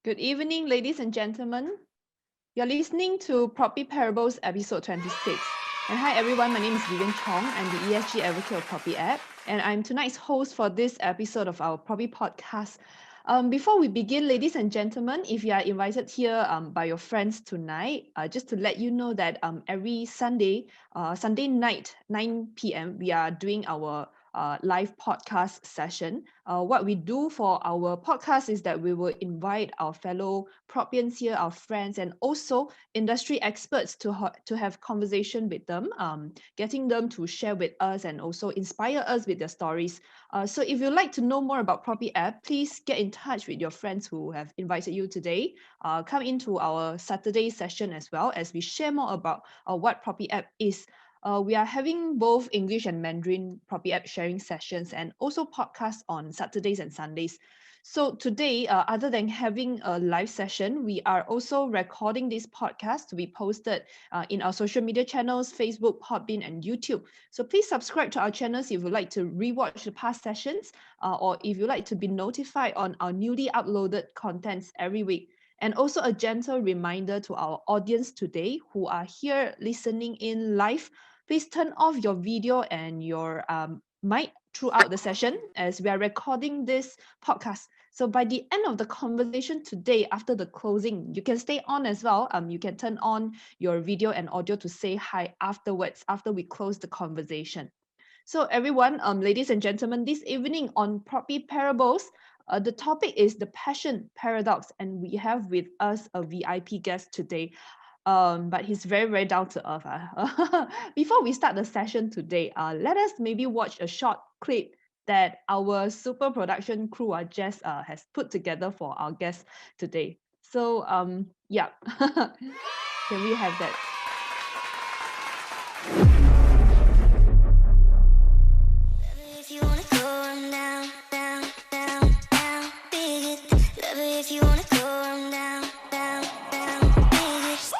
Good evening, ladies and gentlemen. You're listening to Proppy Parables episode 26. And hi everyone, my name is Vivian Chong. I'm the ESG advocate of ProppyApp, and I'm tonight's host for this episode of our Proppy Podcast. Before we begin, ladies and gentlemen, if you are invited here by your friends tonight, just to let you know that every Sunday night, 9 p.m., we are doing our live podcast session. What we do for our podcast is that we will invite our fellow Proppians here, our friends, and also industry experts to have conversation with them, getting them to share with us and also inspire us with their stories. So if you'd like to know more about ProppyApp, please get in touch with your friends who have invited you today. Come into our Saturday session as well as we share more about what ProppyApp is. We are having both English and Mandarin ProppyApp sharing sessions and also podcasts on Saturdays and Sundays. So today, other than having a live session, we are also recording this podcast to be posted in our social media channels, Facebook, Podbean, and YouTube. So please subscribe to our channels if you'd like to rewatch the past sessions or if you'd like to be notified on our newly uploaded contents every week. And also a gentle reminder to our audience today who are here listening in live, please turn off your video and your mic throughout the session as we are recording this podcast. So by the end of the conversation today, after the closing, you can stay on as well. You can turn on your video and audio to say hi afterwards, after we close the conversation. So everyone, ladies and gentlemen, this evening on Proppy Parables, the topic is the passion paradox, and we have with us a VIP guest today. But he's very, very down to earth. Before we start the session today, let us maybe watch a short clip that our super production crew just has put together for our guest today. So yeah, can we have that? If you wanna go down, down, down, down, dig it. Love it if you wanna go down, down, down, dig it.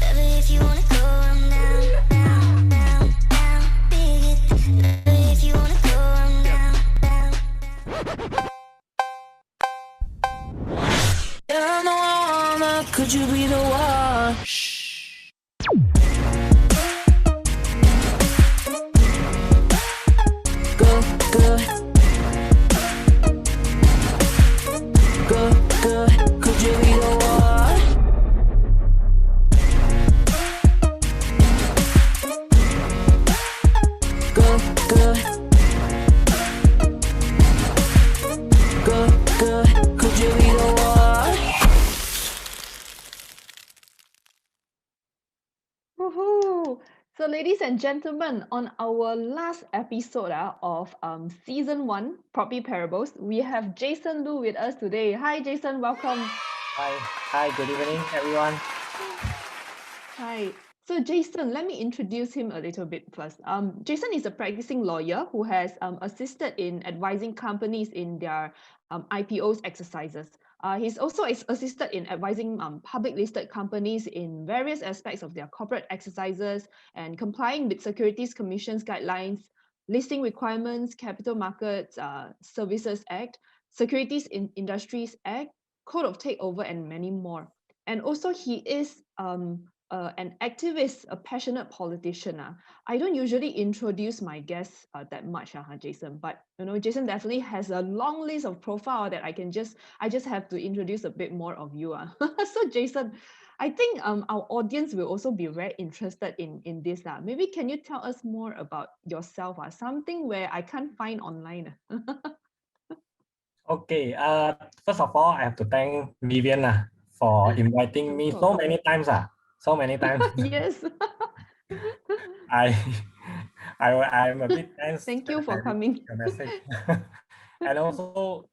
Love it if you wanna go down, down, down, down, dig it. Love it if you wanna go down, down, down. You're the one, could you be the one? Woohoo! So, ladies and gentlemen, on our last episode of season 1, Proppy Parables, we have Jason Lu with us today. Hi, Jason. Welcome. Hi. Good evening, everyone. Hi. So, Jason, let me introduce him a little bit first. Jason is a practicing lawyer who has assisted in advising companies in their IPOs exercises. He's also assisted in advising public listed companies in various aspects of their corporate exercises and complying with Securities Commission's guidelines, listing requirements, Capital Markets Services Act, Securities Industries Act, Code of Takeover, and many more. And also he is an activist, a passionate politician. I don't usually introduce my guests that much, Jason, but Jason definitely has a long list of profile that I just have to introduce a bit more of you. So Jason, I think our audience will also be very interested in this. Maybe can you tell us more about yourself? Something where I can't find online. Okay. First of all, I have to thank Vivian for inviting me so many times. Yes. I'm a bit tense. Thank you for coming. Your message. And also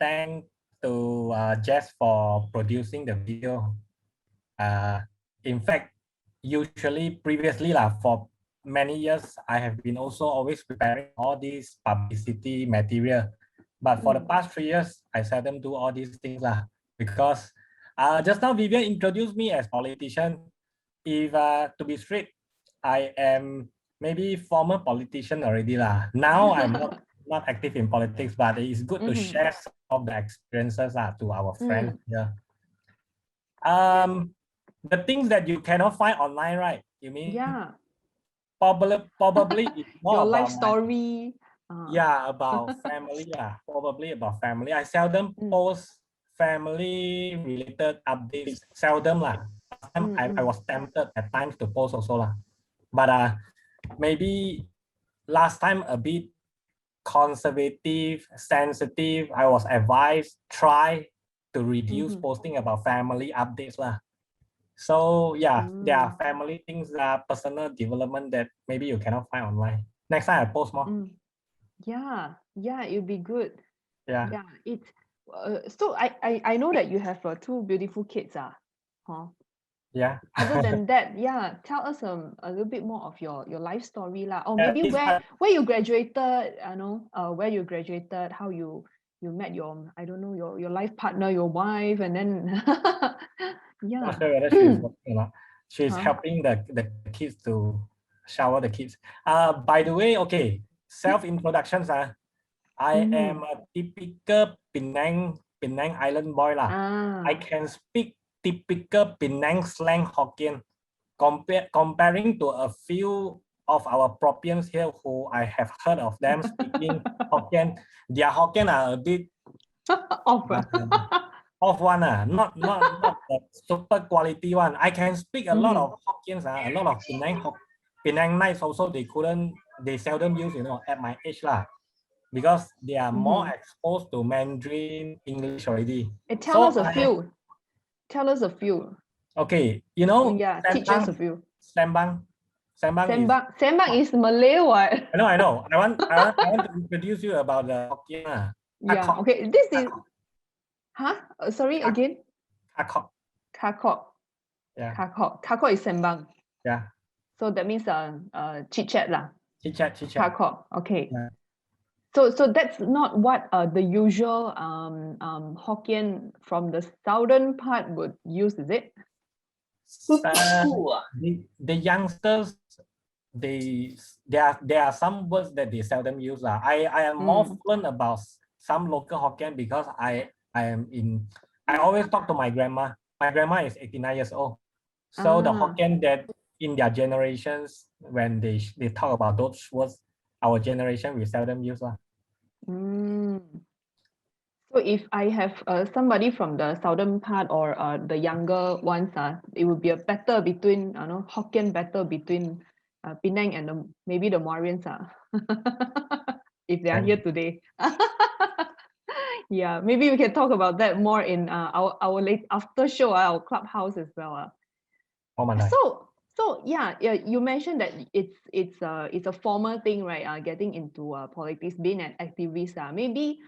thank to Jess for producing the video. In fact, previously for many years, I have been also always preparing all these publicity material. But for the past 3 years, I seldom do all these things because just now Vivian introduced me as politician. If to be straight, I am maybe former politician already Now I'm not active in politics, but it's good to share some of the experiences to our friends. Yeah. The things that you cannot find online, right? You mean? Yeah. Probably it's more Your about life story. about family. Probably about family. I seldom post family related updates. Seldom lah. Last time I was tempted at times to post also lah. But maybe last time a bit conservative, sensitive. I was advised try to reduce posting about family updates lah. So there are family things, personal development that maybe you cannot find online. Next time I post more. Yeah, it'll be good. Yeah. It's so I know that you have 2 beautiful kids. Huh? Yeah. Other than that, tell us a little bit more of your life story lah, or maybe where you graduated. Where you graduated, how you met your, I don't know, your life partner, your wife, and then yeah. Not sure whether she's working or not. She's helping the kids to shower the kids. By the way, okay, self-introductions. I am a typical Penang Island boy lah. I can speak typical Penang slang Hokkien. Comparing to a few of our Proppians here who I have heard of them speaking Hokkien, their Hokkien are a bit off one, not the super quality one. I can speak a lot of Hokkiens, a lot of Penang nights also. They seldom use, at my age lah, because they are more exposed to Mandarin English already. Tell us a few. Okay, teach us a few. Sembang is Malay, what? I know. I want to introduce you about the Hokkien. Okay. This is. Sorry, again. Kakok. Yeah. Kakok is Sembang. Yeah. So that means chit chat lah. Chit chat. Kakok. Okay. Yeah. So that's not what the usual Hokkien from the southern part would use, is it? The youngsters, there are some words that they seldom use. I am more fluent about some local Hokkien because I always talk to my grandma. My grandma is 89 years old. So the Hokkien that in their generations, when they talk about those words, our generation we seldom use. So if I have somebody from the southern part or the younger ones, it would be a battle between, Hokkien battle between Penang and maybe the Mauryan's. If they are here today. Yeah, maybe we can talk about that more in our late after show, our clubhouse as well. So you mentioned that it's a formal thing, right? Getting into politics, being an activist. Maybe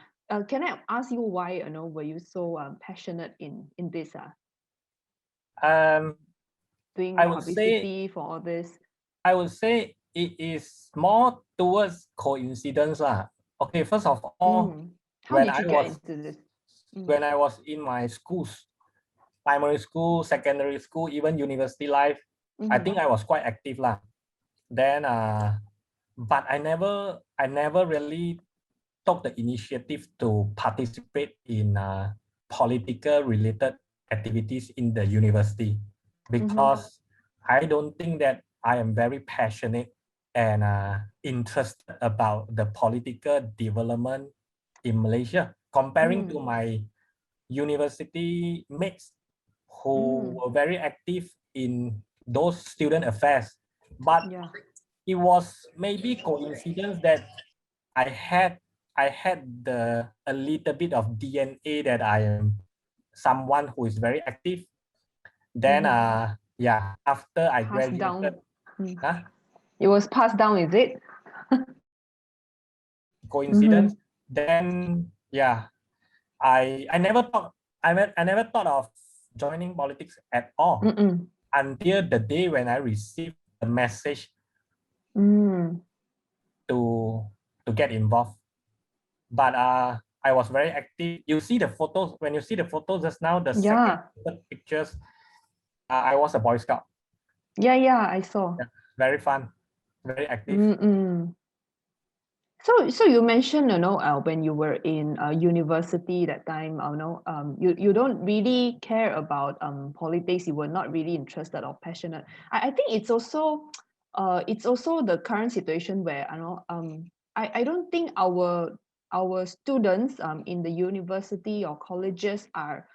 can I ask you why? Were you so passionate in this? Doing publicity for all this. I would say it is more towards coincidence. Okay, first of all, when I was in my schools, primary school, secondary school, even university life, I think I was quite active lah. Then, but I never really took the initiative to participate in political related activities in the university because I don't think that I am very passionate and interested about the political development in Malaysia, comparing to my university mates who were very active in those student affairs. But it was maybe coincidence that I had a little bit of DNA that I am someone who is very active. Then after I graduated, it was passed down, is it? Coincidence. Then I never thought of joining politics at all until the day when I received a message to get involved. But I was very active. You see the photos. When you see the photos just now, the second pictures, I was a Boy Scout. Yeah, I saw. Very fun, very active. So you mentioned, when you were in university that time, you don't really care about politics. You were not really interested or passionate. I think it's also the current situation where I don't think our students in the university or colleges are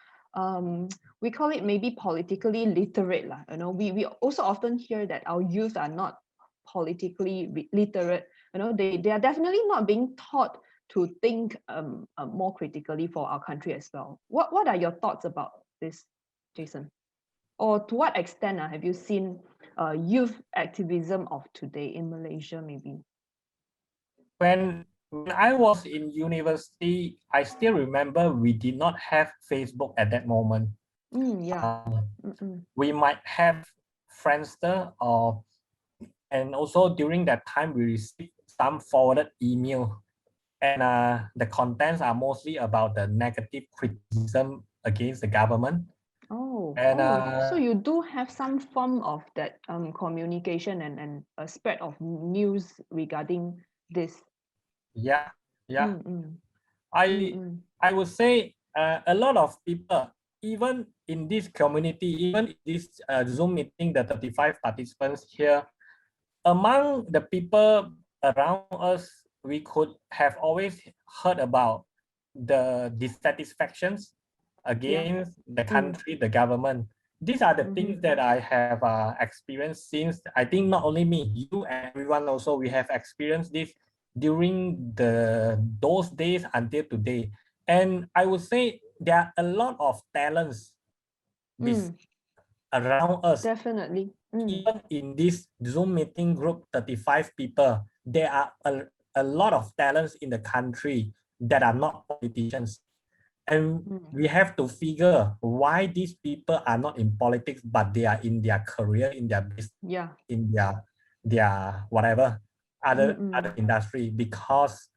we call it maybe politically literate lah. We also often hear that our youth are not politically literate. They are definitely not being taught to think more critically for our country as well. What are your thoughts about this, Jason? Or to what extent have you seen youth activism of today in Malaysia maybe? When I was in university, I still remember we did not have Facebook at that moment. Yeah. We might have Friendster, and also during that time we received some forwarded email, and the contents are mostly about the negative criticism against the government. So you do have some form of that communication and a spread of news regarding this. Yeah. I would say a lot of people, even in this community, even in this Zoom meeting, the 35 participants here, among the people around us, we could have always heard about the dissatisfactions against the country, the government. These are the things that I have experienced since, I think not only me, you and everyone also, we have experienced this during those days until today. And I would say there are a lot of talents around us. Definitely. Even in this Zoom meeting group, 35 people, there are a lot of talents in the country that are not politicians. And we have to figure why these people are not in politics, but they are in their career, in their business, in their whatever other industry. Because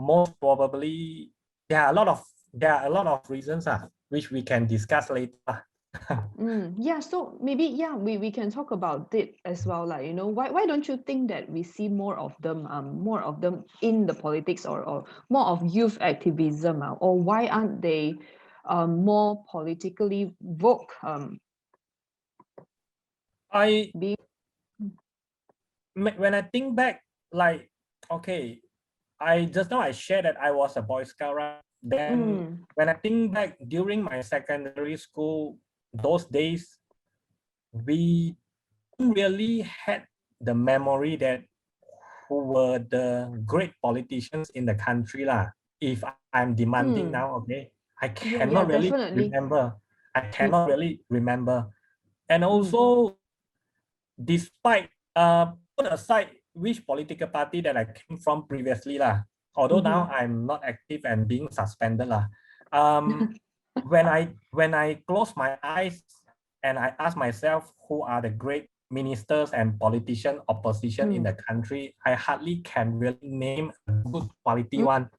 most probably there are a lot of reasons which we can discuss later. So maybe we can talk about it as well. Like, why don't you think that we see more of them in the politics or more of youth activism, or why aren't they more politically woke? When I think back, like, okay, I shared that I was a Boy Scout, right? Then when I think back during my secondary school, those days, we really had the memory that who were the great politicians in the country lah. If I'm demanding now, okay, I cannot really remember. I cannot really remember. And also, despite put aside which political party that I came from previously lah, although now I'm not active and being suspended lah. When I close my eyes and I ask myself who are the great ministers and politician opposition in the country, I hardly can really name a good quality one.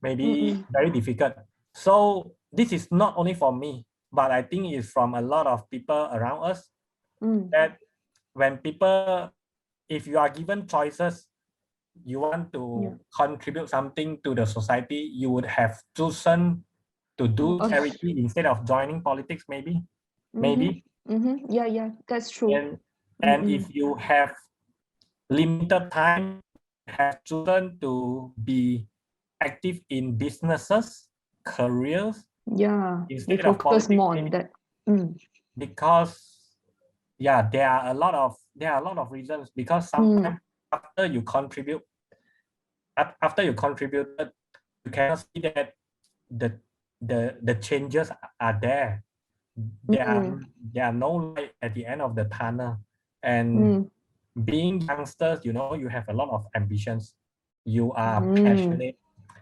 Maybe very difficult. So this is not only for me, but I think it's from a lot of people around us that when people, if you are given choices, you want to contribute something to the society, you would have chosen to do charity instead of joining politics, maybe. Yeah, that's true. And if you have limited time, have chosen to be active in businesses, careers, instead of focus politics, more on that. Because there are a lot of reasons. Because sometimes after you contributed, you cannot see that the changes are there. There are no light at the end of the tunnel. And being youngsters, you have a lot of ambitions. You are passionate.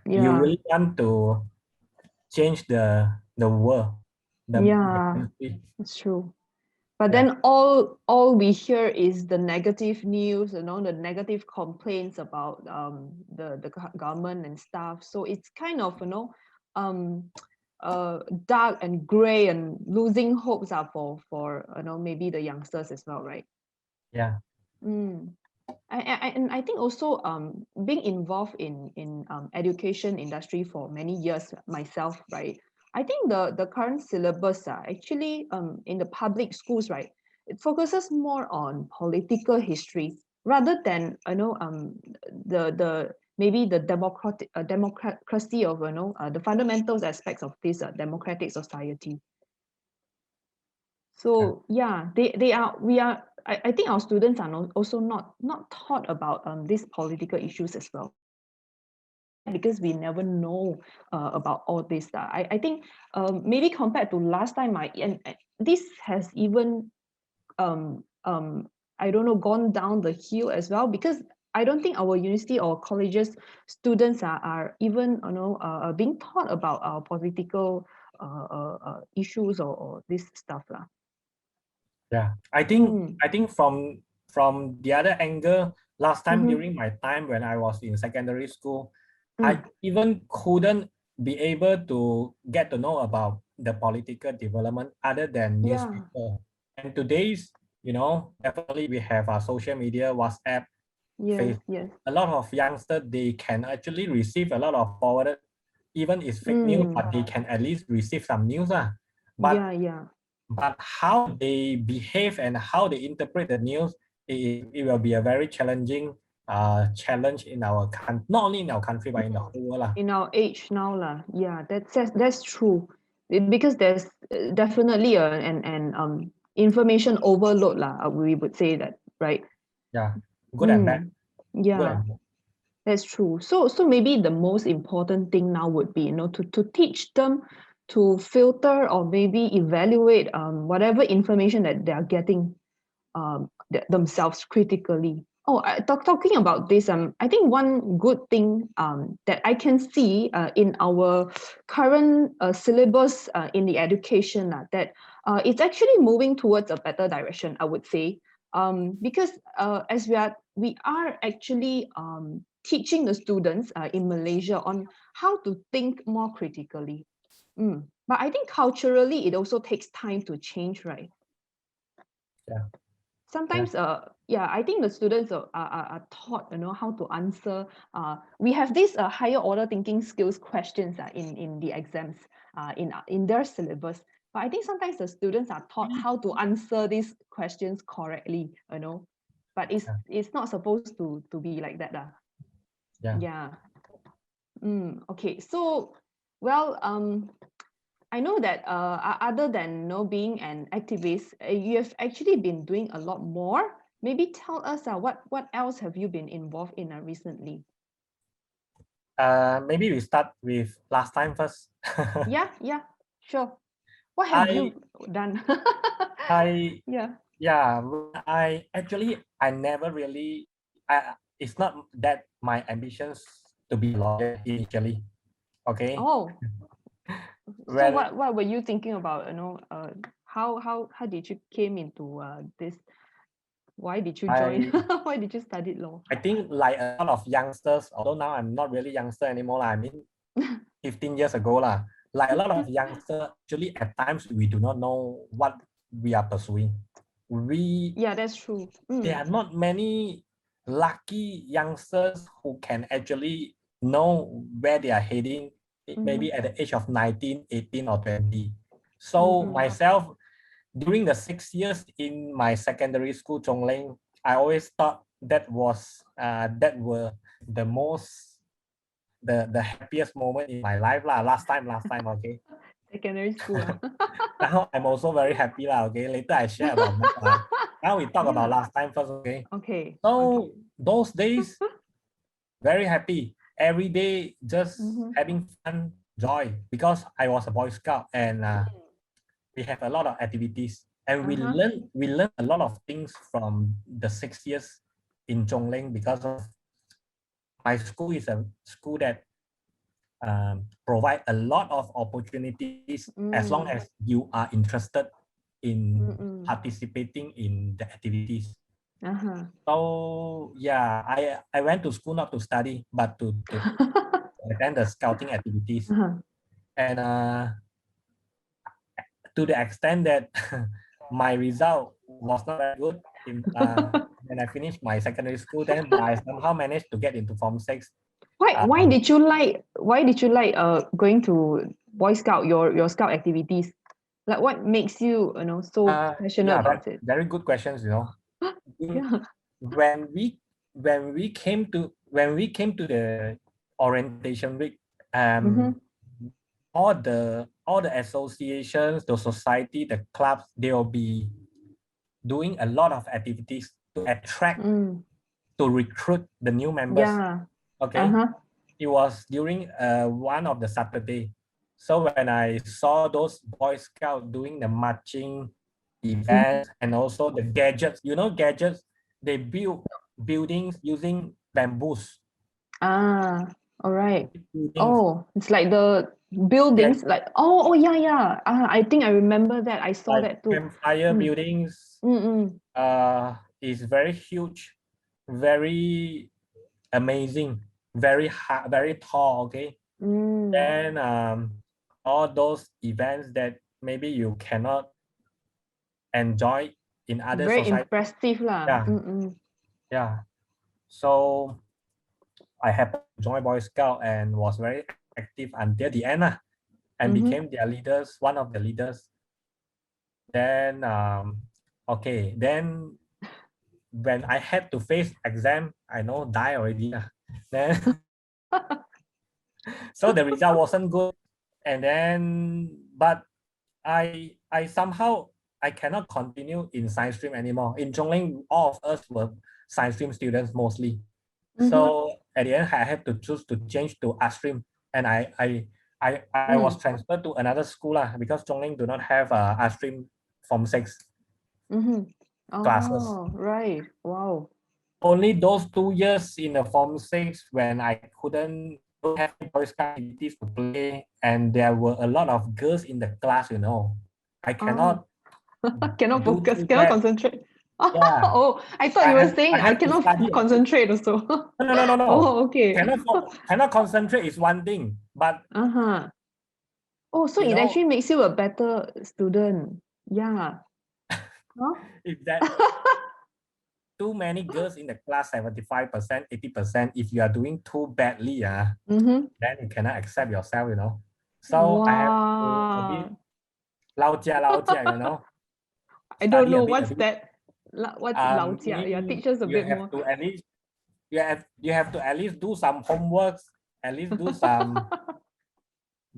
You really want to change the world. It's true. But then all we hear is the negative news, the negative complaints about the government and stuff. So it's kind of dark and gray and losing hopes for maybe the youngsters as well, right? Yeah. And I think also being involved in education industry for many years myself, right? I think the current syllabus are actually in the public schools, right? It focuses more on political history rather than the maybe the democracy of the fundamentals aspects of this democratic society. So yeah, they are we are I think our students are also not taught about these political issues as well, because we never know about all this. I think maybe compared to last time, and this has even I don't know, gone down the hill as well, because I don't think our university or colleges students are even being taught about political issues or this stuff lah. Yeah, I think from the other angle, last time during my time when I was in secondary school, I even couldn't be able to get to know about the political development other than Yeah. newspaper. And today's, definitely we have our social media, WhatsApp, Yes, Facebook. yes. A lot of youngsters, they can actually receive a lot of forwarded, even it's fake news, but they can at least receive some news. But Yeah. but how they behave and how they interpret the news, it will be a very challenging challenge in our country, not only in our country but in the whole world. In our age now lah, yeah, that's true. Because there's definitely an information overload lah. We would say that, right? Yeah, good and bad. Good Yeah, and bad. that's true. So maybe the most important thing now would be to teach them to filter or maybe evaluate whatever information that they are getting themselves critically. Oh, talking about this, I think one good thing that I can see in our current syllabus in the education that it's actually moving towards a better direction, I would say, because as we are actually teaching the students in Malaysia on how to think more critically. But I think culturally it also takes time to change, right? Yeah. Sometimes I think the students are taught how to answer. We have these higher order thinking skills questions in the exams in their syllabus, but I think sometimes the students are taught how to answer these questions correctly, but it's not supposed to be like that. Yeah. Okay, so well, I know that other than being an activist, you have actually been doing a lot more. Maybe tell us what else have you been involved in recently? Maybe we start with last time first. Yeah, sure. What have you done? I never really, it's not that my ambitions to be a lawyer initially. Okay. Oh. So what were you thinking about? How did you came into this? Why did you join? Why did you study law? I think like a lot of youngsters, although now I'm not really youngster anymore. I mean, 15 years ago like a lot of youngsters, actually at times we do not know what we are pursuing. Yeah, that's true. There are not many lucky youngsters who can actually know where they are heading, maybe at the age of 19, 18 or 20. So myself, during the 6 years in my secondary school, Chong, I always thought that were the happiest moment in my life last time, okay. Secondary school. Now I'm also very happy okay. Later I share about that. Now we talk about last time first, okay. Okay. So those days, very happy. Every day just having fun, joy, because I was a Boy Scout and we have a lot of activities and we learn a lot of things from the 6 years in Chong, because of my school is a school that provide a lot of opportunities as long as you are interested in participating in the activities. So yeah, I went to school not to study but to attend the scouting activities. And to the extent that my result was not very good in when I finished my secondary school, then I somehow managed to get into Form 6. Why did you like going to Boy Scout, your scout activities? Like what makes you so passionate about it? Very good questions, Yeah. When we came to the orientation week, all the associations, the society, the clubs, they will be doing a lot of activities to attract, to recruit the new members. Yeah. Okay. It was during one of the Saturday. So when I saw those Boy Scouts doing the marching events and also the gadgets, gadgets, they build buildings using bamboos. All right. Buildings. Oh, it's like the buildings, like yeah. I think I remember that. I saw that too. Campfire buildings. Is very huge, very amazing, very high, very tall. Okay. Then all those events that maybe you cannot enjoy in other very society. Impressive lah. Yeah. So I happened to join Boy Scout and was very active until the end and became their leaders, one of the leaders. Then then when I had to face exam, I know die already. Then so the result wasn't good. And then but I somehow I cannot continue in science stream anymore. In Chongling, all of us were science stream students mostly. So at the end, I had to choose to change to art stream, and I was transferred to another school because Chongling do not have art stream Form 6 classes. Oh, right. Wow. Only those 2 years in the Form 6 when I don't have Boy Scout activities to play, and there were a lot of girls in the class. I cannot cannot focus, cannot concentrate. Yeah. Oh, I thought you were saying I cannot concentrate also. No. Oh, okay. Cannot concentrate is one thing, but oh, so it actually makes you a better student. Yeah. If that too many girls in the class, 75%, 80%, if you are doing too badly, then you cannot accept yourself, So I have to a bit lao jia, I don't know what's that. What's lao jia? Yeah, teach us a bit more. You have to at least do some homework, at least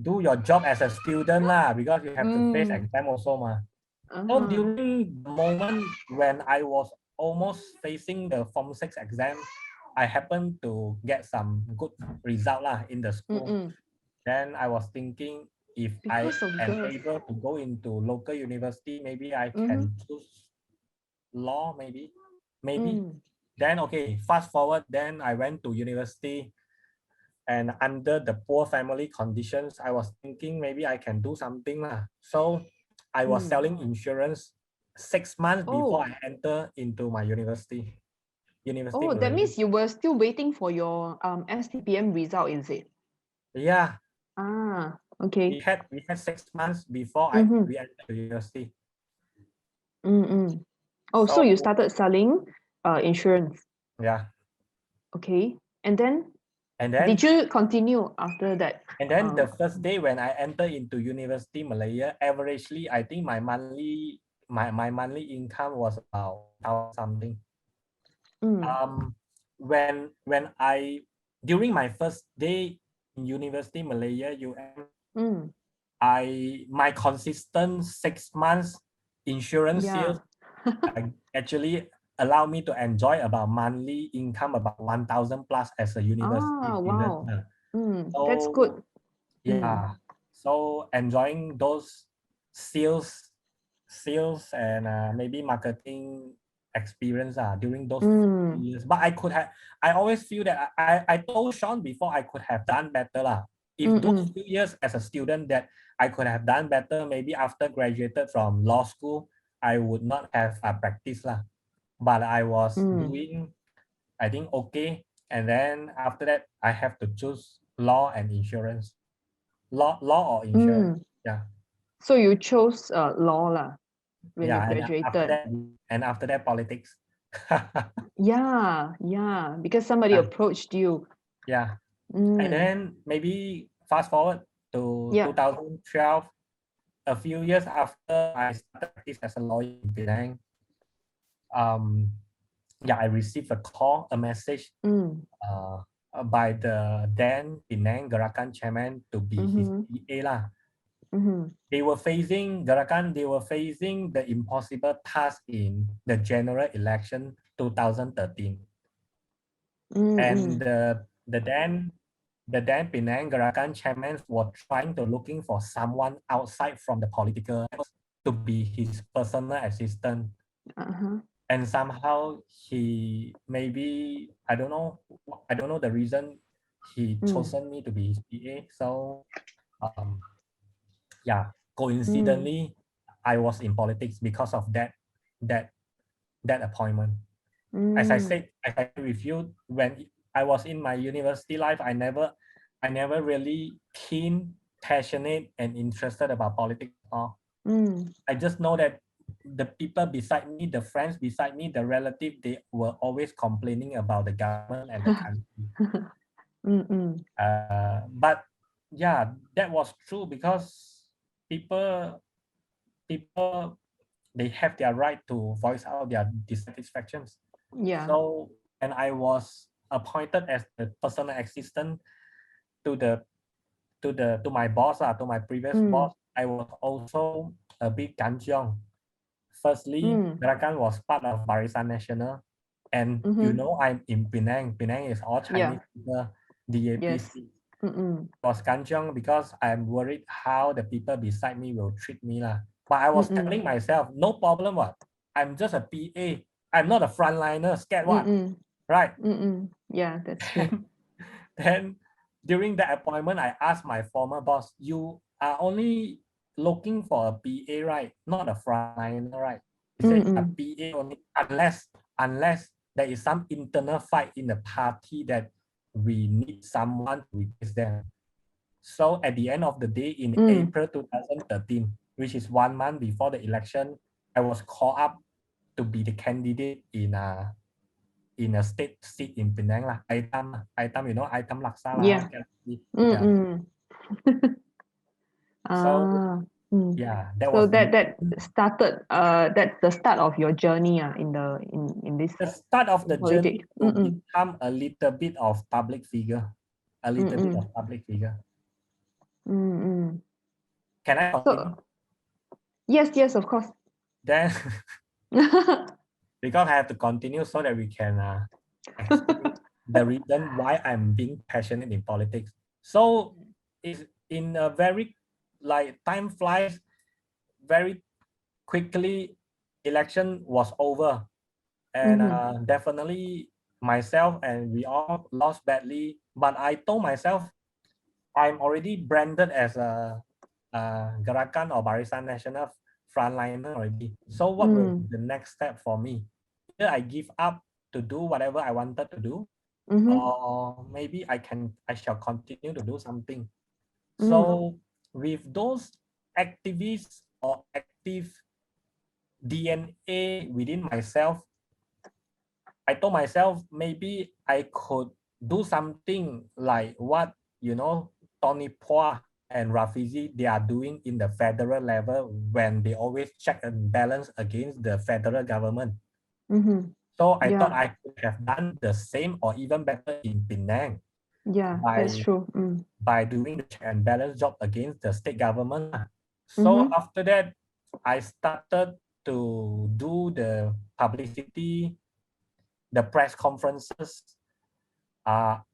do your job as a student because you have to face exam also So during the moment when I was almost facing the Form 6 exam, I happened to get some good result in the school. Then I was thinking, if I am able to go into local university, maybe I can choose law, maybe. Then fast forward, then I went to university, and under the poor family conditions, I was thinking maybe I can do something So I was selling insurance 6 months before I enter into my university. Oh, that means you were still waiting for your STPM result, is it? Yeah. Okay. We had 6 months before we entered the university. Oh, so you started selling insurance. Yeah. Okay. And then did you continue after that? And then the first day when I entered into University Malaysia, averagely I think my monthly income was about something. When I during my first day in University Malaysia UM, my consistent 6 months insurance sales actually allow me to enjoy about monthly income about 1,000 plus as a university student. Wow. That's good. Yeah. So enjoying those sales and maybe marketing experience during those years. But I always feel that I told Sean before I could have done better. If those 2 years as a student that I could have done better, maybe after graduated from law school, I would not have practiced. But I was doing, I think, okay. And then after that, I have to choose law and insurance. Law or insurance. Yeah. So you chose law when you graduated. And after that, politics. Yeah, because somebody Yeah. approached you. Yeah. Mm. And then maybe fast forward to Yeah. 2012, a few years after I started practice as a lawyer in Penang. I received a message Mm. by the then Penang Gerakan chairman to be his Mm-hmm. PA lah. Mm-hmm. They were facing the impossible task in the general election 2013. And Mm-hmm. the then Penang Gerakan chairman was trying to looking for someone outside from the political to be his personal assistant. Uh-huh. And somehow he maybe I don't know the reason he chosen me to be his PA. So um coincidentally I was in politics because of that appointment. As I said with you, when I was in my university life, I never really keen, passionate, and interested about politics at all. I just know that the people beside me, the friends beside me, the relative, they were always complaining about the government and the country. But yeah, that was true because people they have their right to voice out their dissatisfactions. Yeah. So when I was appointed as the personal assistant to my boss, to my previous boss, I was also a bit kanjiong. Firstly, Gerakan was part of Barisan National, and you know I'm in Penang. Penang is all Chinese people, DAP Yes. seat. Was kanjiong because I'm worried how the people beside me will treat me lah. But I was telling myself, no problem what. I'm just a PA. I'm not a frontliner. Scared what? Right? Yeah, that's true. Then during the appointment, I asked my former boss, you are only looking for a PA, right? Not a frontliner, right? He said a PA only unless there is some internal fight in the party that we need someone to replace them. So at the end of the day, in April 2013, which is 1 month before the election, I was called up to be the candidate in a state seat in Penang lah. Itam, you know, Itam Laksa lah. Yeah. Yeah. So Mm. yeah, that So was that started that's the start of your journey in this the start of the journey politics. to become a little bit of public figure. A little bit of public figure. Can I continue? Yes, of course. Then because I have to continue so that we can explain the reason why I'm being passionate in politics. So it's in a very time flies very quickly. Election was over, and definitely myself and we all lost badly. But I told myself I'm already branded as a Gerakan or Barisan National frontliner already. So what will be the next step for me? Either I give up to do whatever I wanted to do, or maybe I shall continue to do something. So with those activists or active DNA within myself, I told myself maybe I could do something like what Tony Poa and Rafizi they are doing in the federal level when they always check and balance against the federal government. So I thought I could have done the same or even better in Penang. Yeah, that's true. By doing the check and balance job against the state government. So after that, I started to do the publicity, the press conferences,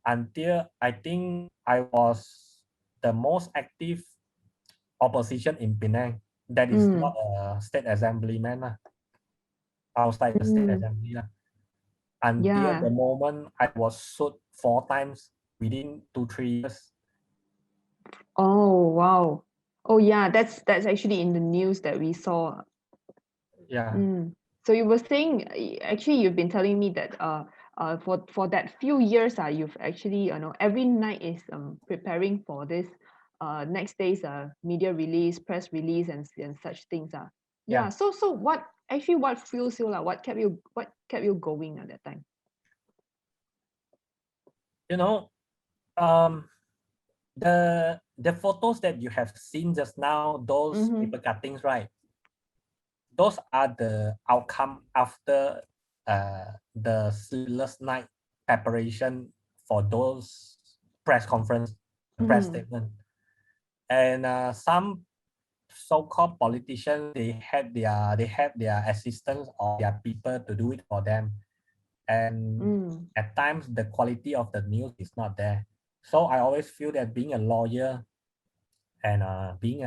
until I think I was the most active opposition in Penang. That is not a state assemblyman outside the state assembly. Until the moment I was sued 4 times within 2-3 years. Oh wow. Oh yeah, that's actually in the news that we saw. Yeah. So you were saying, actually you've been telling me that for that few years you've actually every night is preparing for this next day's media release, press release and such things. Yeah. So what actually what fuels you, what kept you going at that time? You know, the photos that you have seen just now, those paper cuttings, right? Those are the outcome after the sleepless night preparation for those press conference, press statement. And some so-called politicians, they had their assistants or their people to do it for them. And at times the quality of the news is not there. So I always feel that being a lawyer and being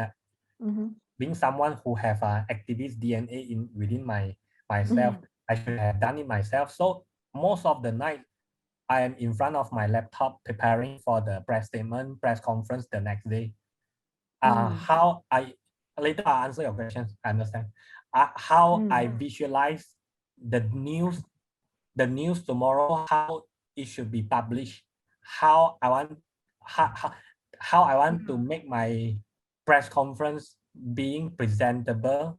someone who have activist DNA within myself, I should have done it myself. So most of the night, I am in front of my laptop preparing for the press statement, press conference the next day. How I later I'll answer your questions. I understand. How I visualize the news tomorrow, how it should be published, how I want how I want to make my press conference being presentable.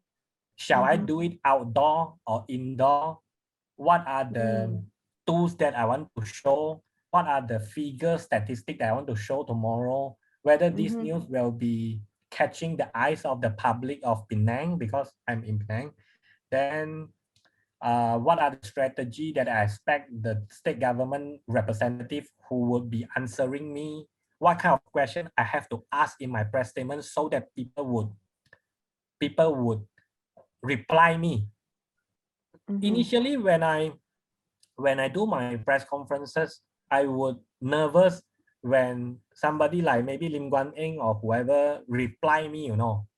Shall I do it outdoor or indoor? What are the tools that I want to show? What are the figures, statistics that I want to show tomorrow? Whether this news will be catching the eyes of the public of Penang because I'm in Penang. Then what are the strategy that I expect the state government representative who would be answering me? What kind of question I have to ask in my press statement so that people would reply me. Initially, when I do my press conferences, I would nervous when somebody like maybe Lim Guan Eng or whoever reply me,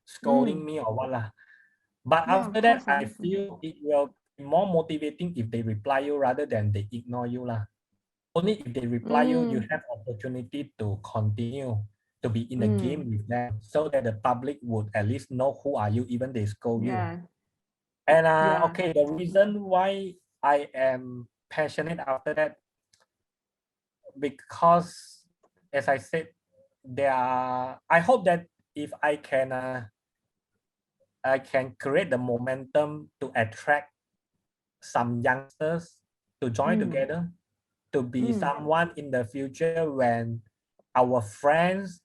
scolding me or what lah. But after that, I feel it will be more motivating if they reply you rather than they ignore you lah. Only if they reply you, you have opportunity to continue to be in the game with them, so that the public would at least know who are you, even they scold you. And okay, the reason why I am passionate after that, because as I said, I hope that if I can create the momentum to attract some youngsters to join together, to be someone in the future when our friends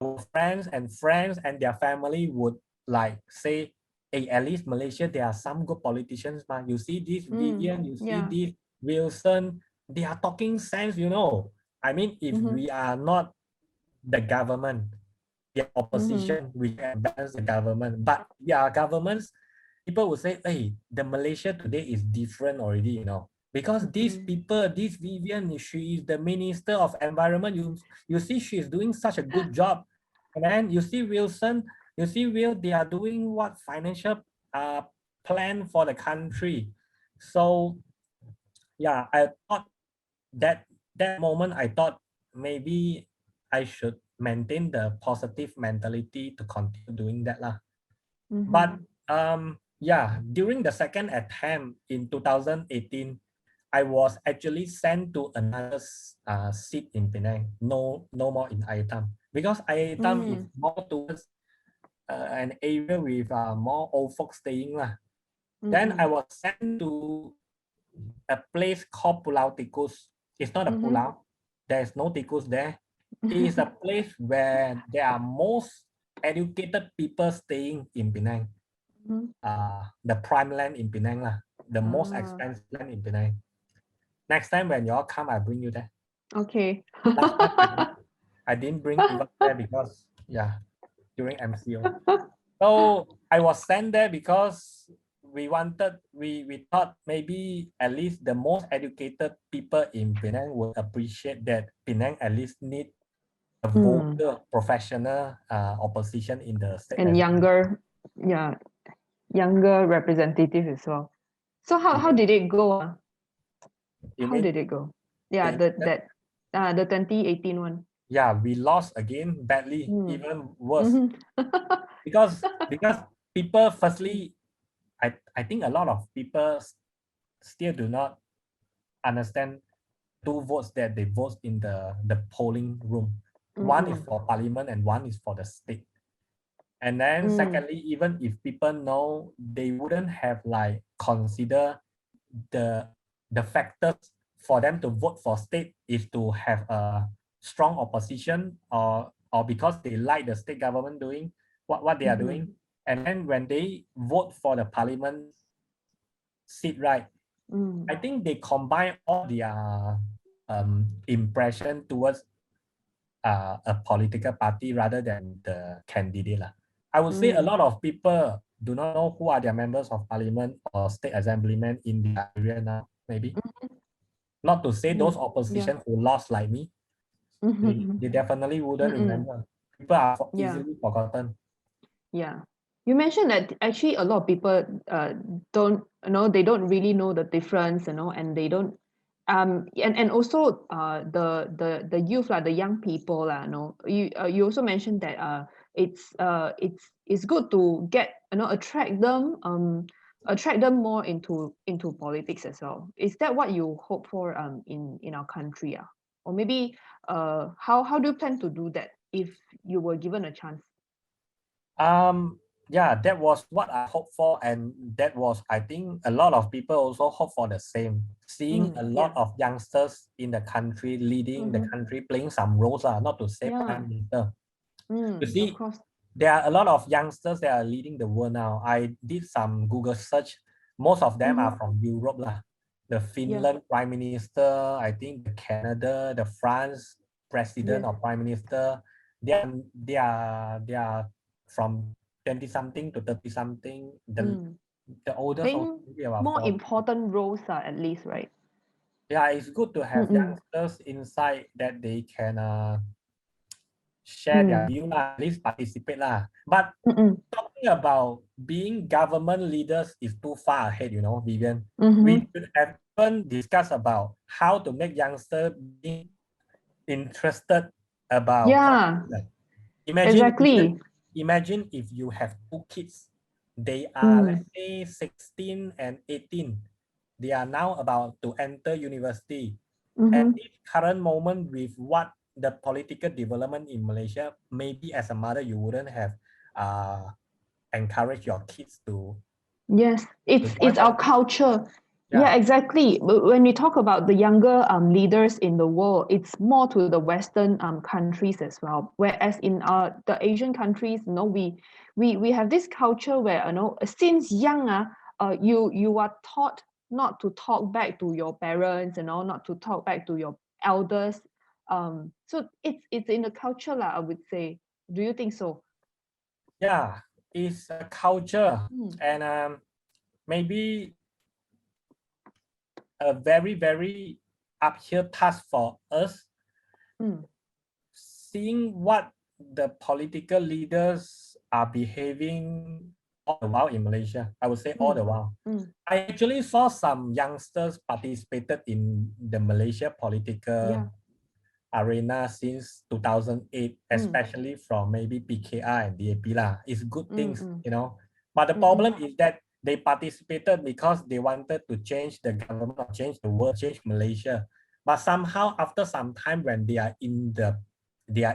and their family would like say, hey, at least Malaysia, there are some good politicians, man. You see this Vivian, you see this Wilson, they are talking sense, I mean, if we are not the government, the opposition, we can balance the government. But governments, people will say, hey, the Malaysia today is different already, because these people, this Vivian, she is the Minister of Environment. You see, she is doing such a good job. And then you see Wilson, they are doing what financial plan for the country. So yeah, I thought that moment, I thought maybe I should maintain the positive mentality to continue doing that lah. But during the second attempt in 2018, I was actually sent to another seat in Penang, no more in Ayatam, because Ayatam is more towards an area with more old folks staying lah. Then I was sent to a place called Pulau Tikus. It's not a pulau. There is no tikus there. It is a place where there are most educated people staying in Penang. The prime land in Penang lah, the most expensive land in Penang. Next time when y'all come, I bring you there. Okay. I didn't bring you there because during MCO. So I was sent there because we thought maybe at least the most educated people in Penang would appreciate that Penang at least need a vocal professional opposition in the state. And younger representative as well. So how did it go? How did it go? Yeah, the 2018 one. Yeah, we lost again badly, even worse. because people, firstly, I think a lot of people still do not understand two votes that they vote in the polling room. One is for parliament and one is for the state. And then secondly, even if people know, they wouldn't have like consider the factors for them to vote for state is to have a strong opposition, or because they like the state government doing what they are doing. And then when they vote for the parliament seat, right, I think they combine all their impression towards a political party rather than the candidate. I would say a lot of people do not know who are their members of parliament or state assemblymen in their area now, maybe. Not to say those opposition who lost like me, they definitely wouldn't remember. People are easily forgotten. Yeah. You mentioned that actually a lot of people don't, they don't really know the difference, and they don't and also the youth, the young people, you also mentioned that it's good to get, attract them more into politics as well. Is that what you hope for in our country? Or maybe how do you plan to do that if you were given a chance? Yeah, that was what I hoped for, and that was, I think, a lot of people also hope for the same. Seeing a lot of youngsters in the country leading the country, playing some roles, not to say prime minister. You see, there are a lot of youngsters that are leading the world now. I did some Google search. Most of them are from Europe, the Finland prime minister, I think the Canada, the France president or prime minister. They are from 20 something to 30 something. The oldest also maybe about more 40. important roles at least, right? Yeah, it's good to have youngsters inside that they can share their view, at least participate . But talking about being government leaders is too far ahead, Vivian. We should have even discussed about how to make youngsters being interested about Imagine if you have two kids. They are, let's say, 16 and 18. They are now about to enter university. At this current moment, with what the political development in Malaysia, maybe as a mother, you wouldn't have encouraged your kids to. Yes, it's our culture. Yeah, exactly. But when we talk about the younger leaders in the world, it's more to the Western countries as well. Whereas in the Asian countries, we have this culture where since young, you are taught not to talk back to your parents, not to talk back to your elders. So it's in the culture, I would say. Do you think so? Yeah, it's a culture, and maybe a very, very uphill task for us, seeing what the political leaders are behaving all the while in Malaysia. I would say all the while. I actually saw some youngsters participated in the Malaysia political arena since 2008, especially from maybe PKR and DAP . It's good things, But the problem is that they participated because they wanted to change the government, or change the world, change Malaysia. But somehow, after some time, when they are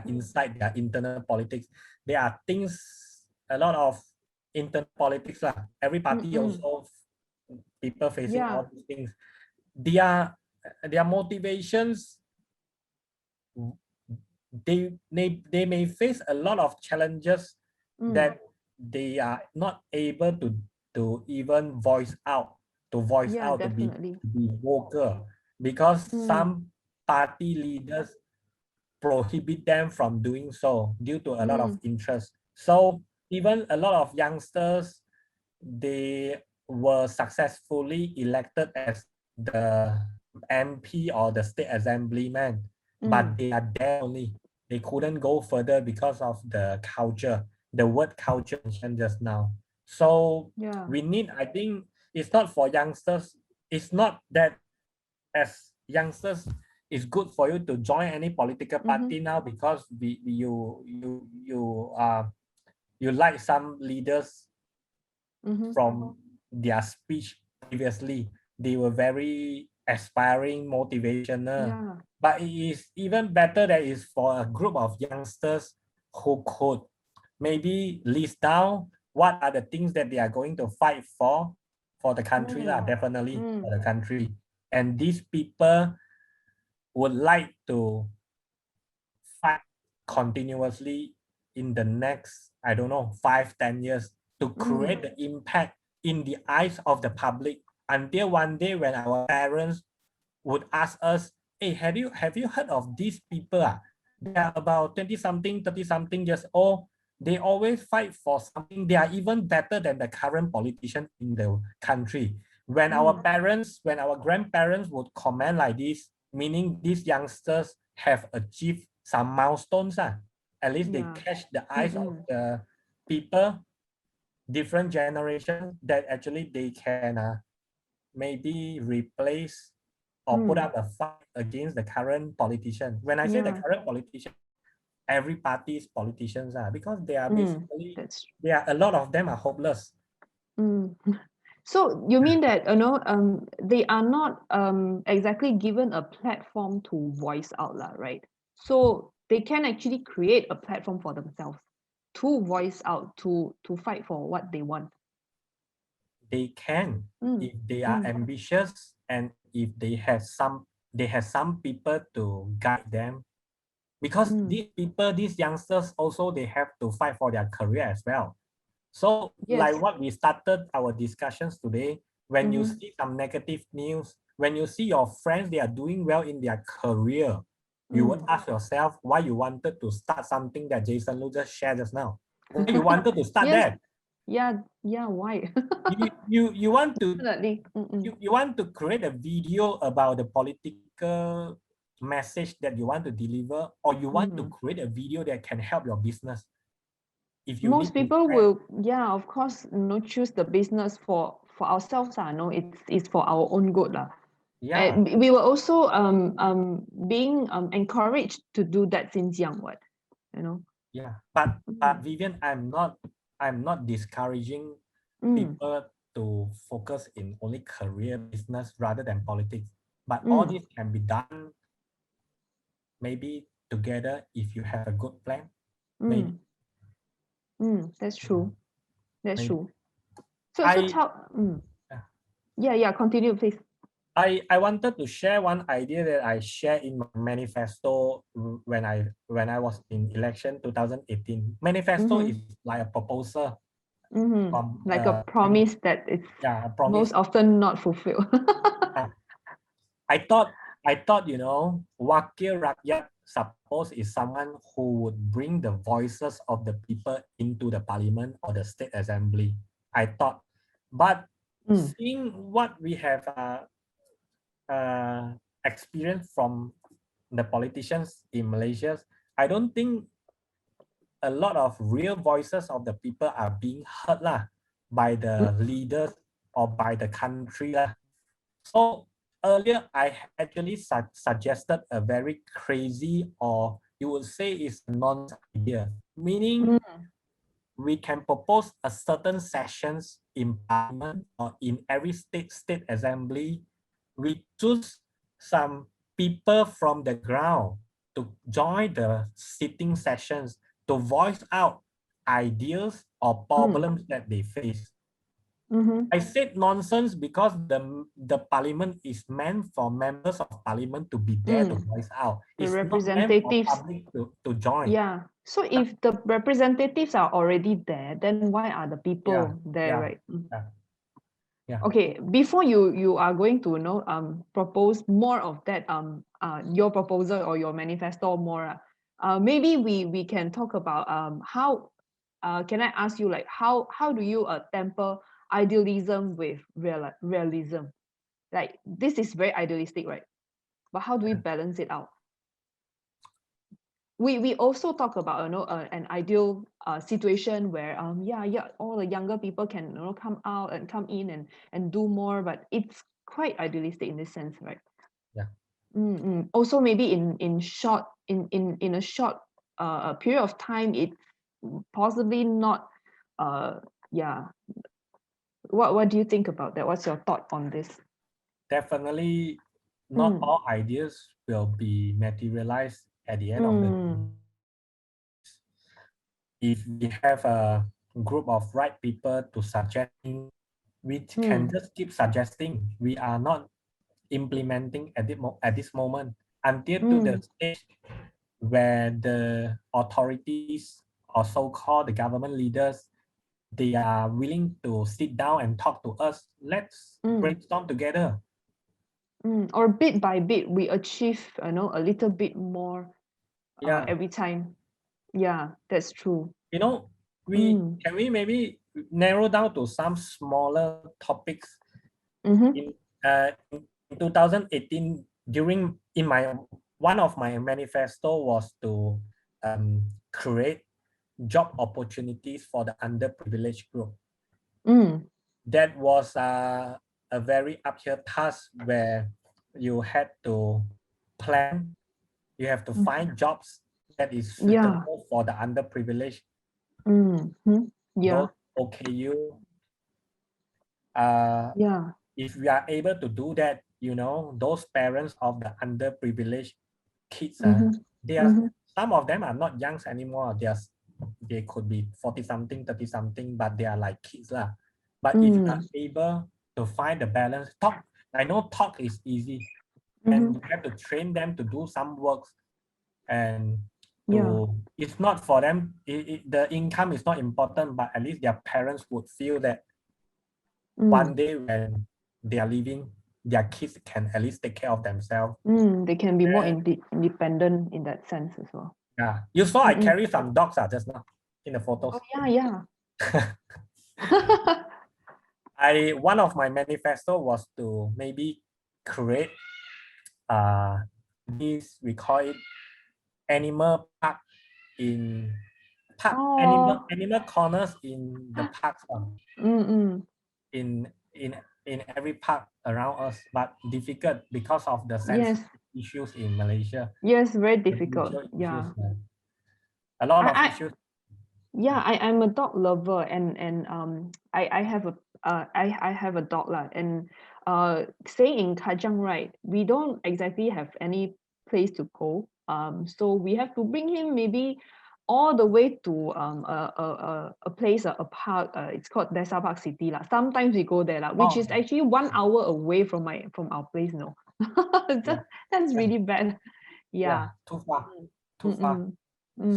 inside their internal politics, there are things, a lot of internal politics . Every party also people facing all these things. Their motivations, they may face a lot of challenges that they are not able to even voice out, to be vocal, because some party leaders prohibit them from doing so due to a lot of interest. So even a lot of youngsters, they were successfully elected as the MP or the state assemblyman, but they are there only. They couldn't go further because of the culture, the word culture mentioned just now. So we need, I think, it's not for youngsters. It's not that as youngsters, it's good for you to join any political party now because you like some leaders from their speech previously. They were very aspiring, motivational. But it is even better that it's for a group of youngsters who could maybe list down what are the things that they are going to fight for the country lah, definitely for the country. And these people would like to fight continuously in the next, I don't know, 5-10 years to create the impact in the eyes of the public until one day when our parents would ask us, hey, have you heard of these people? They are about 20-something, 30-something years old. They always fight for something. They are even better than the current politician in the country. When our parents, when our grandparents would comment like this, meaning these youngsters have achieved some milestones. At least they catch the eyes of the people, different generations, that actually they can maybe replace or put up a fight against the current politician. When I say the current politician, every party's politicians are, because they are basically, a lot of them are hopeless. So you mean that they are not exactly given a platform to voice out, right? So they can actually create a platform for themselves to voice out, to fight for what they want. They can, if they are ambitious, and if they have some people to guide them, because these people, these youngsters also, they have to fight for their career as well. So like what we started our discussions today, when you see some negative news, when you see your friends, they are doing well in their career, you would ask yourself why you wanted to start something that Jason Lu just shared just now. Why you wanted to start that? Why? you want to Definitely. you want to create a video about the political message that you want to deliver, or you want to create a video that can help your business. If you Most people will, of course, choose the business for ourselves. It's for our own good. And we were also being encouraged to do that since young, but Vivian, I'm not discouraging people to focus in only career business rather than politics, but all this can be done maybe together if you have a good plan. Maybe. That's true. That's Maybe. true. So continue, please. I wanted to share one idea that I shared in my manifesto when I was in election 2018. Manifesto is like a proposal. From, like a promise that it's most often not fulfilled. I thought, Wakil Rakyat suppose is someone who would bring the voices of the people into the parliament or the state assembly. I thought, but seeing what we have experienced from the politicians in Malaysia, I don't think a lot of real voices of the people are being heard by the leaders or by the country. So earlier, I actually suggested a very crazy, or you would say is a nonsense idea, meaning we can propose a certain sessions in parliament or in every state assembly. We choose some people from the ground to join the sitting sessions to voice out ideas or problems that they face. I said nonsense because the parliament is meant for members of parliament to be there to voice out. The it's representatives, not meant for public to join. Yeah. So if the representatives are already there, then why are the people there, right? Okay. Before you are going to propose more of that your proposal or your manifesto more, maybe we can talk about how can I ask you, like, how do you temper idealism with realism? Like, this is very idealistic, right? But how do we balance it out? We also talk about an ideal situation where all the younger people can come out and come in and do more, but it's quite idealistic in this sense, right? Also maybe in a short period of time, it's possibly not what do you think about that? What's your thought on this? Definitely not all ideas will be materialized at the end of the day. if we have a group of right people to suggest, we can just keep suggesting. We are not implementing at this moment until to the stage where the authorities or so-called the government leaders, they are willing to sit down and talk to us. Let's brainstorm together. Or bit by bit, we achieve, a little bit more Yeah. every time. Yeah, that's true. Can we maybe narrow down to some smaller topics? In 2018, one of my manifesto was to create job opportunities for the underprivileged group. That was a very uphill task where you had to plan, you have to find jobs that is suitable for the underprivileged. Yeah. Those OKU. Yeah. If we are able to do that, those parents of the underprivileged kids, some of them are not youngs anymore. They could be 40-something, 30-something, but they are like kids lah. But if you are able to find the balance, I know talk is easy, and you have to train them to do some works, and it's not for them. The income is not important, but at least their parents would feel that one day when they are leaving, their kids can at least take care of themselves. They can be more independent in that sense as well. Yeah, you saw I carry some dogs just now in the photos. Oh yeah. One of my manifesto was to maybe create this, we call it animal park animal corners in the parks. In every park around us, but difficult because of the sensitive issues in Malaysia. Yes, very difficult. Yeah. A lot of issues. Yeah, I'm a dog lover, and I have a dog lah, and staying in Kajang, right, we don't exactly have any place to go. So we have to bring him maybe all the way to a place, a park. It's called Desa Park City lah. Sometimes we go there lah, which is actually 1 hour away from our place. No, that's really bad. Yeah. Too far.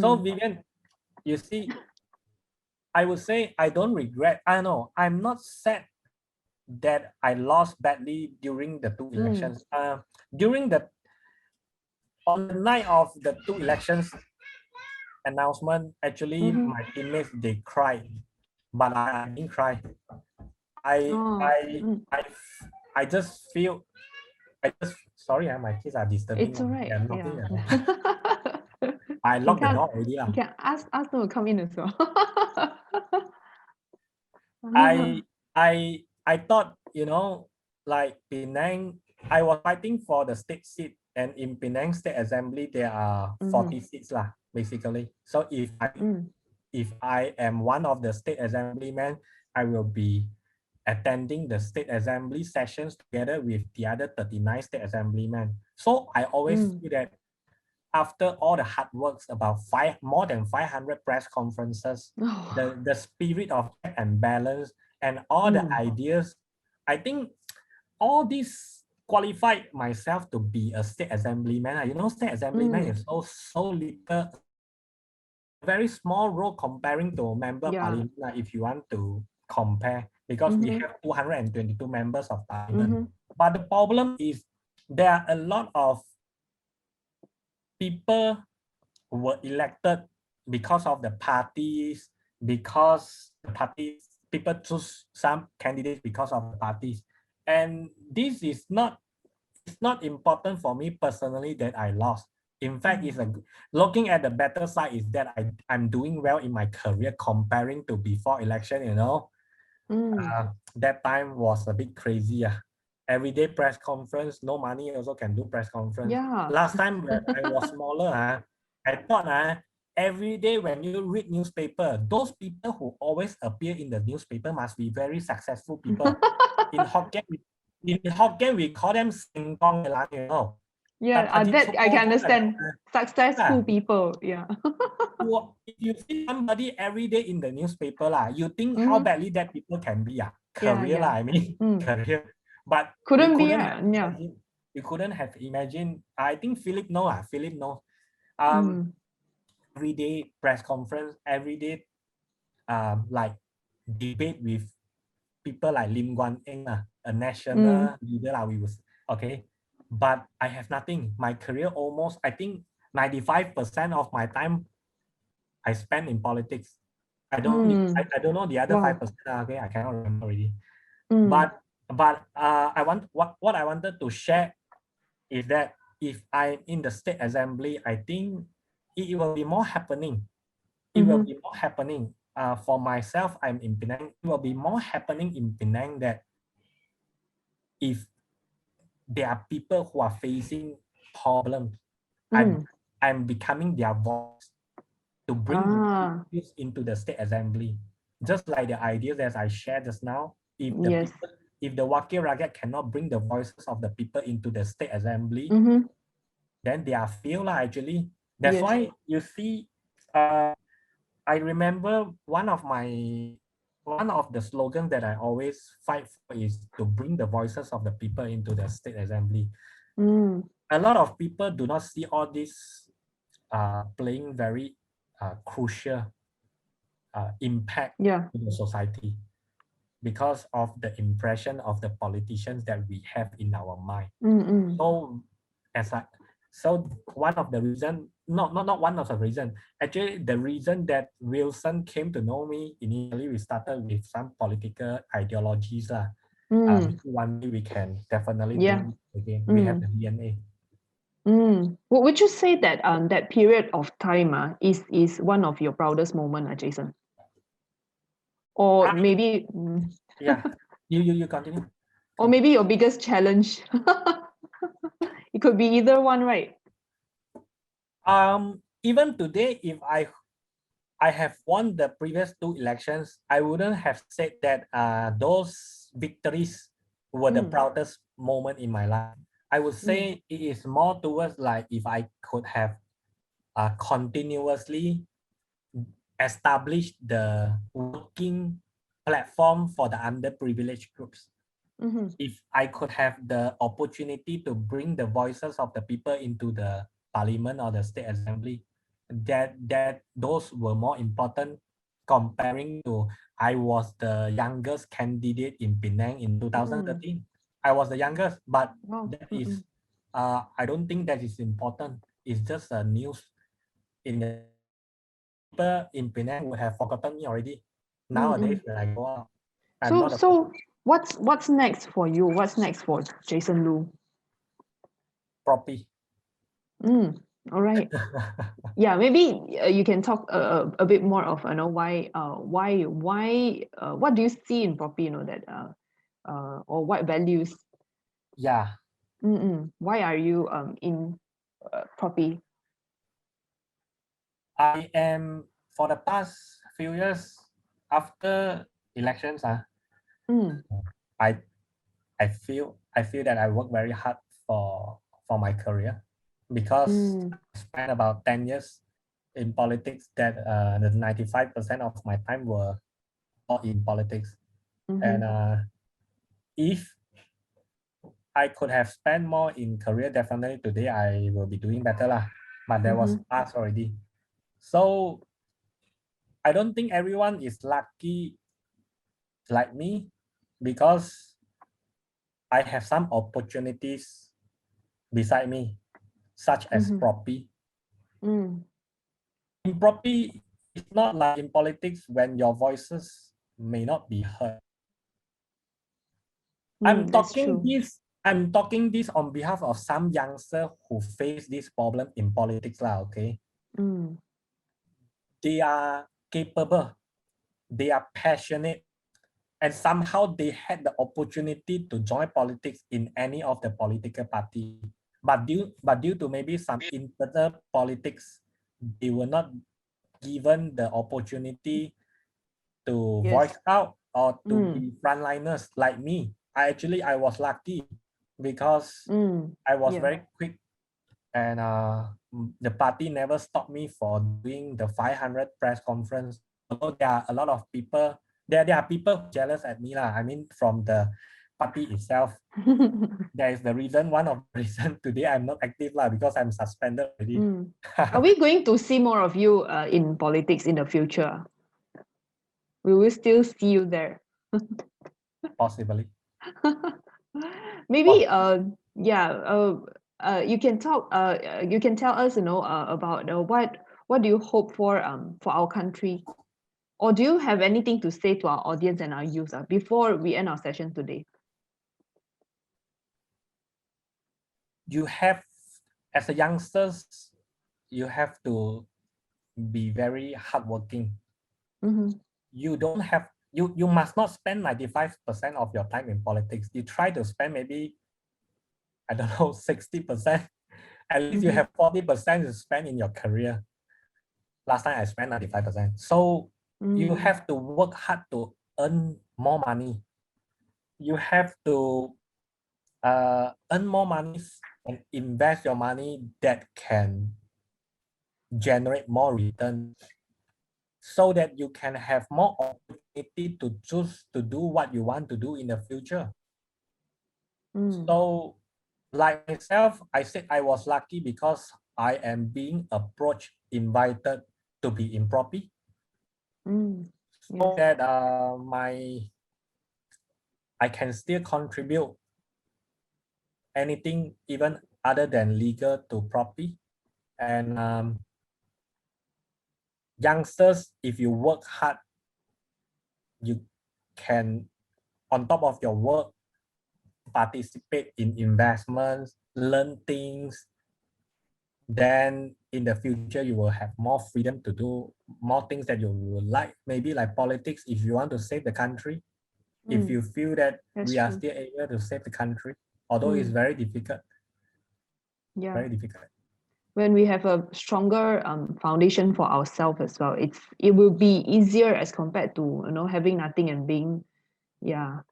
So Vivian, you see, I would say I don't regret. I know I'm not sad that I lost badly during the 2 elections. On the night of the 2 elections announcement, actually my teammates, they cried, but I didn't cry. I just feel sorry, my kids are disturbing. It's alright. I locked the door already. You can ask them to come in as well. I thought, like Penang, I was fighting for the state seat, and in Penang State Assembly there are 40 seats lah, basically. So if I am one of the state assemblymen, I will be attending the state assembly sessions together with the other 39 state assemblymen. So I always feel that after all the hard works, about more than 500 press conferences, the spirit of check and balance and all the ideas, I think all this qualified myself to be a state assemblyman. State assemblyman is so little, very small role comparing to member parliament, if you want to compare, because we have 222 members of parliament. But the problem is there are a lot of people who were elected because of the parties, because the parties, people choose some candidates because of the parties. And this is not important for me personally that I lost. In fact, looking at the better side is that I'm doing well in my career comparing to before election, that time was a bit crazy. Every day press conference, no money also can do press conference. Yeah. Last time when I was smaller, I thought every day when you read newspaper, those people who always appear in the newspaper must be very successful people. In Hokkien, we call them Sing Kong, Yeah, that I can understand. Successful people, yeah. If you see somebody every day in the newspaper lah, you think how Mhm. badly that people can be Yeah, career lah, yeah. I mean career. But Couldn't be, have yeah. imagined, you couldn't have imagined. I think Philip knows. Every day press conference, every day like debate with people like Lim Guan Eng, a national leader we was okay. But I have nothing. My career almost, I think 95% of my time I spend in politics. I don't know the other Wow. 5%. Okay, I cannot remember already. Mm. But I want what I wanted to share is that if I'm in the state assembly, I think it will be more happening. It will be more happening. For myself, I'm in Penang. It will be more happening in Penang that if there are people who are facing problems, I'm becoming their voice to bring issues into the state assembly. Just like the ideas that I shared just now, if the Wakil Rakyat cannot bring the voices of the people into the state assembly, then they are failed actually. That's why you see, I remember one of the slogans that I always fight for is to bring the voices of the people into the state assembly. A lot of people do not see all this playing very crucial impact in the society because of the impression of the politicians that we have in our mind. So one of the reason, not one of the reason, actually the reason that Wilson came to know me initially, we started with some political ideologies. One day we can definitely bring it again. We have the DNA. Would you say that that period of time is one of your proudest moment, Jason? Or maybe yeah, you continue. Or maybe your biggest challenge. It could be either one, right? Even today, if I have won the previous 2 elections, I wouldn't have said that those victories were the proudest moment in my life. I would say it is more towards like if I could have continuously established the working platform for the underprivileged groups. If I could have the opportunity to bring the voices of the people into the parliament or the state assembly, that those were more important comparing to I was the youngest candidate in Penang in 2013. I was the youngest, but that is I don't think that is important. It's just a news in the people in Penang would have forgotten me already. Nowadays when I go out, so what's next for you? What's next for Jason Lu? Proppy. All right. Yeah, maybe you can talk a bit more of why what do you see in Proppy, that or what values? Yeah. Why are you in Proppy? I am, for the past few years after elections, I feel that I work very hard for my career because I spent about 10 years in politics that the 95% of my time were all in politics. And if I could have spent more in career, definitely today I will be doing better lah. But that was past already. So I don't think everyone is lucky like me because I have some opportunities beside me, such as Proppy. In Proppy, it's not like in politics when your voices may not be heard. I'm talking this on behalf of some youngsters who face this problem in politics lah, okay? They are capable, they are passionate, and somehow they had the opportunity to join politics in any of the political party. But due to maybe some internal politics, they were not given the opportunity to voice out or to be frontliners like me. I was lucky because I was very quick and the party never stopped me for doing the 500 press conference. Although there are a lot of people, there are people jealous at me lah. I mean, from the party itself, there is the reason. One of the reason today I'm not active lah because I'm suspended already. Are we going to see more of you in politics in the future? We will still see you there. Possibly. Maybe you can talk you can tell us about what do you hope for our country, or do you have anything to say to our audience and our youth before we end our session today? You have, as a youngsters, you have to be very hardworking. You don't have, you must not spend 95% of your time in politics. You try to spend maybe, I don't know, 60%. At least you have 40% to spend in your career. Last time I spent 95%. So you have to work hard to earn more money. You have to earn more money and invest your money that can generate more return, so that you can have more opportunity to choose to do what you want to do in the future. So like myself, I said I was lucky because I am being approached, invited to be in Proppy. So that I can still contribute anything even other than legal to Proppy. And youngsters, if you work hard, you can, on top of your work, participate in investments, learn things. Then in the future, you will have more freedom to do more things that you would like. Maybe like politics, if you want to save the country, if you feel that we are still able to save the country, although it's very difficult. Yeah. Very difficult. When we have a stronger foundation for ourselves as well, it will be easier as compared to having nothing and being we are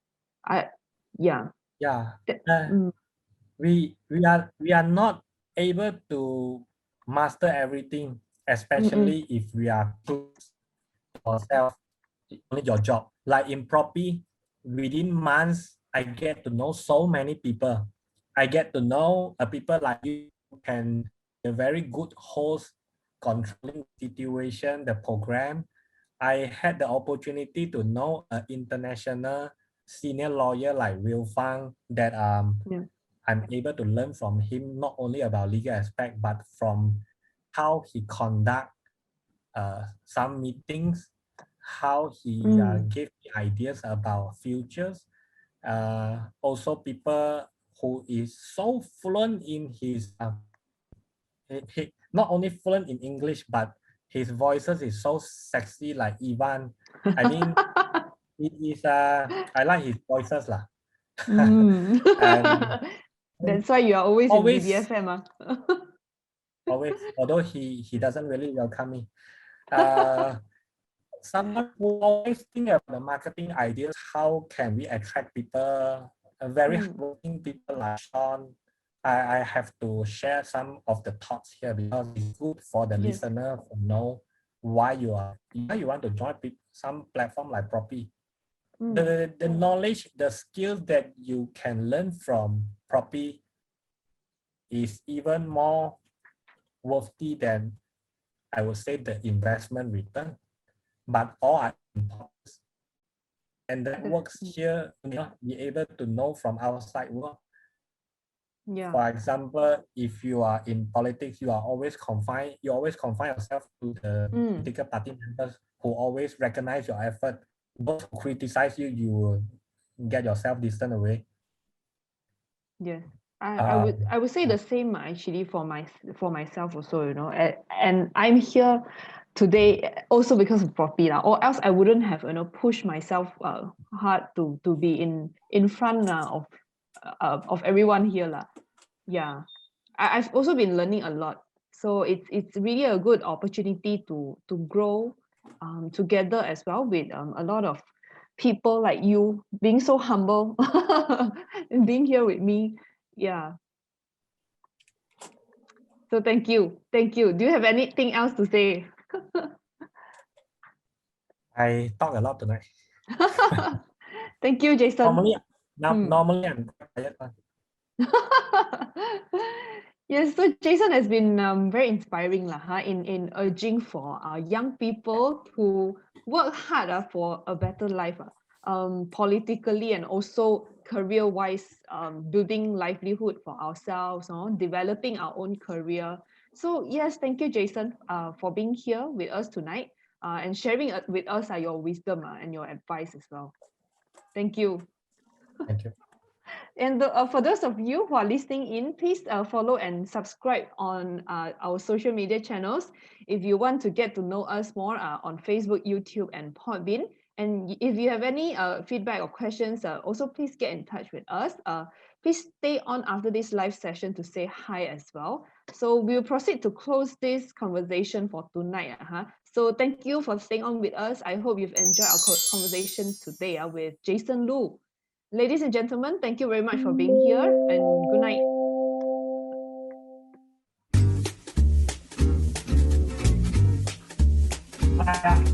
not able to master everything, especially if we are close to ourselves, only your job. Like in Proppy, within months, I get to know so many people. I get to know people like you who can be a very good host, controlling the situation, the program. I had the opportunity to know an international senior lawyer like Will Fang that I'm able to learn from him, not only about legal aspect, but from how he conduct some meetings, how he gave me ideas about futures. Also people who is so fluent in his, he not only fluent in English, but his voices is so sexy like Ivan. I mean, it is, I like his voices lah. And that's why you are always in BBFM. Always, although he doesn't really welcome me. Someone who always think about the marketing ideas, how can we attract people, very hardworking people like Chong. I have to share some of the thoughts here because it's good for the listener to know why you want to join some platform like Proppy. The knowledge, the skills that you can learn from Proppy is even more worthy than, I would say, the investment return. But all are important. And that works here, be able to know from outside work. For example, if you are in politics, you always confine yourself to the political party members who always recognize your effort. Those who criticize you, you will get yourself distant away. Yes. I would say the same actually for myself also, and I'm here today also because of Proppy, or else I wouldn't have pushed myself hard to be in front of everyone here I've also been learning a lot, so it's really a good opportunity to grow together as well with a lot of people like you being so humble and being here with me. So thank you. Do you have anything else to say? I talk a lot tonight. Thank you, Jason. Normally I'm quiet one. Yes, so Jason has been very inspiring in urging for young people to work hard for a better life, politically and also career-wise, building livelihood for ourselves, developing our own career. So yes, thank you, Jason, for being here with us tonight and sharing with us your wisdom and your advice as well. Thank you. Thank you. And for those of you who are listening in, please follow and subscribe on our social media channels. If you want to get to know us more on Facebook, YouTube, and Podbean. And if you have any feedback or questions, also please get in touch with us. Please stay on after this live session to say hi as well. So we'll proceed to close this conversation for tonight. So thank you for staying on with us. I hope you've enjoyed our conversation today with Jason Lu. Ladies and gentlemen, thank you very much for being here and good night. Bye.